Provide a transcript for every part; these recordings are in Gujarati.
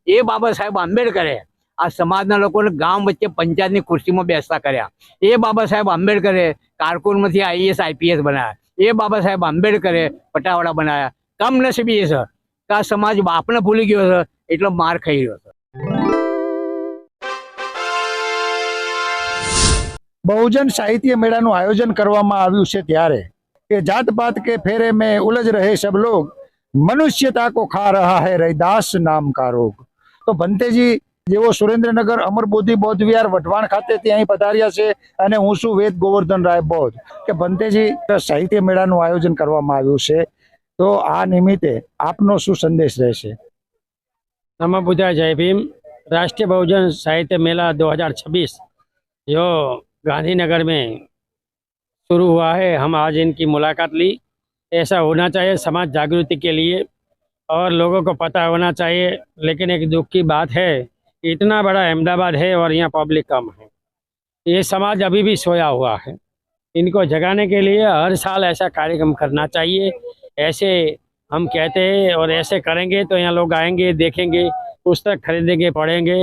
એ બાબા સાહેબ આંબેડકરે આ સમાજના લોકોને ગામ વચ્ચે પંચાયતની ખુરશીમાં બેસતા કર્યા। એ બાબા સાહેબ આંબેડકરે કારકુનમાંથી આઈએએસ આઈપીએસ બનાવ્યા। એ બાબા સાહેબ આંબેડકરે પટાવાળા બનાવ્યા। કમનસીબી એ છે કે આ સમાજ બાપને ભૂલી ગયો છે એટલો માર ખાઈ રહ્યો છે। बहुजन साहित्य मेळाનું आयोजन કરવામાં આવ્યું છે ત્યારે કે जात पात के फेरे में उलझ रहे सब लोग मनुष्यता को खा रहा है रैदास नाम का रोग। तो भंतेजी જેવો સુરેન્દ્રનગર અમરબોધિ બૌદ્ધ વિહાર વઢવાણ ખાતે ત્યાં પધાર્યા છે અને હું છું વેદ ગોવર્ધન રાય બૌદ્ધ કે ભંતેજી સાહિત્ય મેળાનું આયોજન કરવામાં આવ્યું છે, તો આ નિમિત્તે આપનો શું સંદેશ રહેશે? नमो बुद्धाय, जय भीम। राष्ट्रीय बहुजन साहित्य मेला 2026 जो गांधीनगर में शुरू हुआ है, हम आज इनकी मुलाकात ली। ऐसा होना चाहिए समाज जागृति के लिए और लोगों को पता होना चाहिए। लेकिन एक दुख की बात है, इतना बड़ा अहमदाबाद है और यहाँ पब्लिक कम है। ये समाज अभी भी सोया हुआ है। इनको जगाने के लिए हर साल ऐसा कार्यक्रम करना चाहिए। ऐसे हम कहते हैं और ऐसे करेंगे तो यहाँ लोग आएंगे, देखेंगे, पुस्तक खरीदेंगे, पढ़ेंगे,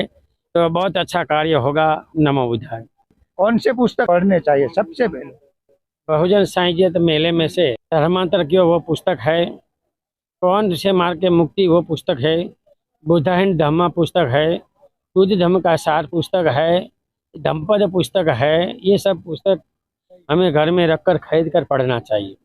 तो बहुत अच्छा कार्य होगा। नमो बुद्धाय। कौन से पुस्तक पढ़ने चाहिए सबसे पहले? बहुजन साहित्य मेले में से धर्मांतर की वो पुस्तक है, कौन से मार्ग के मुक्ति वो पुस्तक है, बुद्धायन धम्मा पुस्तक है, बुद्ध धम्म का सार पुस्तक है, धम्पद पुस्तक है। ये सब पुस्तक हमें घर में रखकर खरीद कर पढ़ना चाहिए।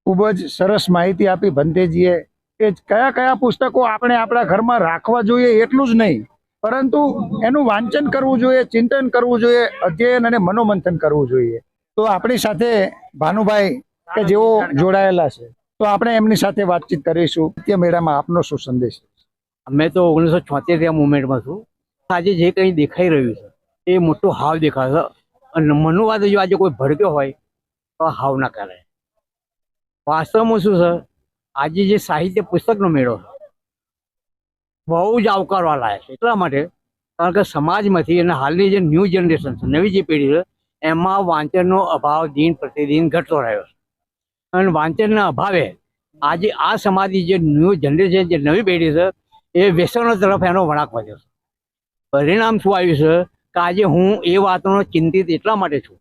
खूब ज सरस माहिती आपी भंतेजीए કે કયા કયા પુસ્તકો આપણે આપણા ઘરમાં રાખવા જોઈએ એટલું જ નહીં, પરંતુ એનું વાંચન કરવું જોઈએ, ચિંતન કરવું જોઈએ, અધ્યયન અને મનોમંથન કરવું જોઈએ। તો આપણી સાથે ભાનુભાઈ કે જેઓ જોડાયેલા છે, તો આપણે એમની સાથે વાતચીત કરીશું। સાહિત્ય મેળામાં આપનો શું સંદેશ? અમે તો 1976 મુવમેન્ટમાં છું। આજે જે કંઈ દેખાઈ રહ્યું છે એ મોટો હાવ દેખાય છે અને મનુવાદ જો આજે કોઈ ભડક્યો હોય તો હાવ ના કરે। વાસ્તવમાં શું છે, આજે જે સાહિત્ય પુસ્તકનો મેળો બહુ જ આવકારવા લાયક છે। એટલા માટે કારણ કે સમાજમાંથી અને હાલની જે ન્યૂ જનરેશન છે, નવી જે પેઢી છે, એમાં વાંચનનો અભાવ દિન પ્રતિદિન ઘટતો રહ્યો છે અને વાંચનના અભાવે આજે આ સમાજની જે ન્યૂ જનરેશન, જે નવી પેઢી છે, એ વ્યસનો તરફ એનો વળાંક વધ્યો છે। પરિણામ શું આવ્યું છે કે આજે હું એ વાતનો ચિંતિત એટલા માટે છું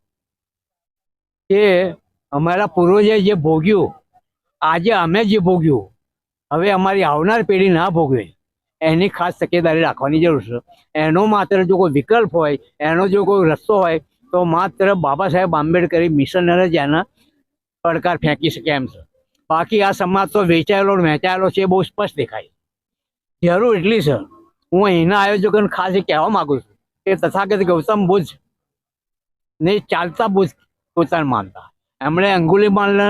કે અમારા પૂર્વજે જે ભોગ્યું, આજે અમે જે ભોગ્યું, હવે અમારી આવનાર પેઢી ના ભોગવે એની ખાસ તકેદારી રાખવાની જરૂર છે। એનો માત્ર જો કોઈ વિકલ્પ હોય, એનો જો કોઈ રસ્તો હોય તો માત્ર બાબા સાહેબ આંબેડકર મિશનરે જ એના પડકાર ફેંકી શકે એમ છે। બાકી આ સમાજ તો વેચાયેલો વહેંચાયેલો છે, બહુ સ્પષ્ટ દેખાય। જરૂર એટલી છે, હું અહીંના આયોજકોને ખાસ એ કહેવા માગું છું કે તથાગત ગૌતમ બુદ્ધ ને ચાલતા બુદ્ધ પોતાને માનતા। એમણે અંગુલીમાલને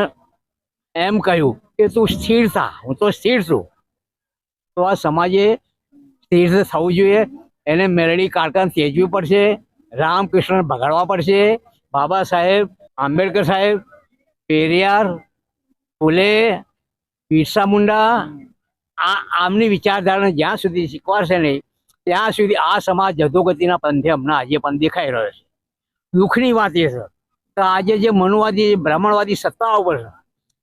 એમ કહ્યું કે તું સ્થિર થા, હું તો સ્થિર છું। તો આ સમાજે સ્થિર થવું જોઈએ, એને મેરડી કારખાન તેજવી પડશે, રામકૃષ્ણ ભગાડવા પડશે। બાબા સાહેબ આંબેડકર સાહેબ, પેરિયાર, ફૂલે, બિરસા મુંડા, આમની વિચારધારાને જ્યાં સુધી શીખવાડશે નહીં ત્યાં સુધી આ સમાજ અધોગતિના પંથે હમણાં આજે પણ દેખાઈ રહ્યો છે। દુઃખની વાત એ છે કે આજે જે મનુવાદી, બ્રાહ્મણવાદી સત્તાઓ પર છે,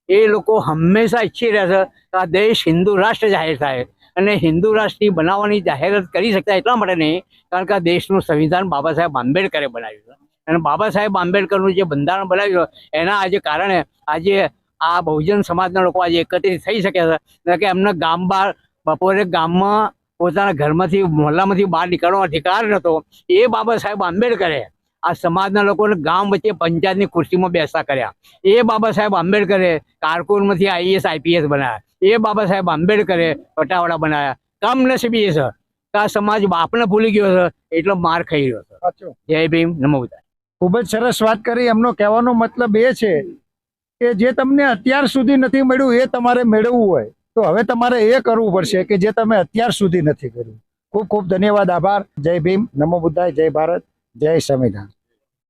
એ લોકો હંમેશા ઈચ્છી રહ્યા છે કે આ દેશ હિન્દુ રાષ્ટ્ર જાહેર થાય અને હિન્દુ રાષ્ટ્રની બનાવવાની જાહેરાત કરી શકતા એટલા માટે નહીં કારણ કે આ દેશનું સંવિધાન બાબા સાહેબ આંબેડકરે બનાવ્યું છે અને બાબા સાહેબ આંબેડકરનું જે બંધારણ બનાવ્યું એના આજે કારણે આજે આ બહુજન સમાજના લોકો આજે એકત્રિત થઈ શકે છે કે એમને ગામ બહાર બપોરે ગામમાં પોતાના ઘરમાંથી, મોહલ્લામાંથી બહાર નીકળવાનો અધિકાર નહોતો। એ બાબા સાહેબ આંબેડકરે આ સમાજના લોકોને ગામ વચ્ચે પંચાયતની ખુરશીમાં બેસતા કર્યા। એ બાબા સાહેબ આંબેડકરે કારકુનમાંથી આઈએએસ આઈપીએસ બનાવ્યા। એ બાબા સાહેબ આંબેડકરે પટાવાળા બનાવ્યા। કમનસીબી એ છે કે આ સમાજ બાપને ભૂલી ગયો છે એટલો માર ખાઈ રહ્યો છે। જય ભીમ, નમો બુદ્ધાય। ખૂબ જ સરસ વાત કરી। એમનો કહેવાનો મતલબ એ છે કે જે તમને અત્યાર સુધી નથી મળ્યું એ તમારે મેળવવું હોય તો હવે તમારે એ કરવું પડશે કે જે તમે અત્યાર સુધી નથી કર્યું। ખૂબ ખૂબ ધન્યવાદ, આભાર। જય ભીમ, નમો બુદ્ધાય, જય ભારત, જય સંવિધાન।